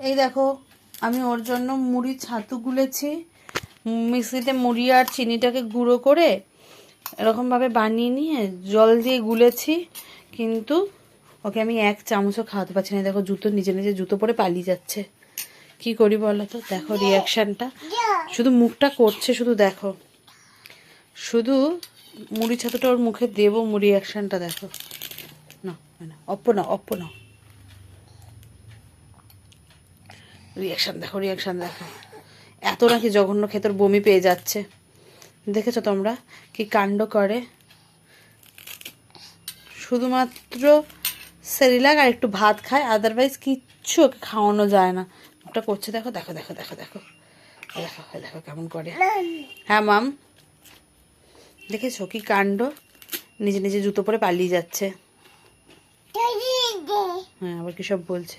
এই দেখো আমি ওর জন্য মুড়ি ছাতু গুলেছি, মিক্সিতে মুড়ি আর চিনিটাকে গুঁড়ো করে এরকমভাবে বানিয়ে নিয়ে জল দিয়ে গুলেছি, কিন্তু ওকে আমি 1 চামচও খাওয়াতে পারছি না। দেখো জুতো নিজে নিজে জুতো পরে পালিয়ে যাচ্ছে, কি করি বলো তো? দেখো রিয়াকশানটা, শুধু মুখটা করছে, শুধু দেখো, শুধু মুড়ি ছাতুটা ওর মুখে দেবো, মুড়ি রিয়াকশানটা দেখো। না না অপ্প না, অপ্প না, রিয়াকশান দেখো, রিয়াকশান দেখো। এত নাকি জঘন্য খেতর বমি পেয়ে যাচ্ছে, দেখেছো তোমরা কি কাণ্ড করে? শুধুমাত্র সেরিলাক আর একটু ভাত খায়, আদারওয়াইজ কিচ্ছু ওকে খাওয়ানো যায় না। ওটা করছে দেখো, দেখো দেখো দেখো দেখো দেখো দেখো কেমন করে। হ্যাঁ মাম, দেখেছো কি কাণ্ড? নিজে নিজে জুতো পরে পালিয়ে যাচ্ছে। হ্যাঁ আবার কি সব বলছে।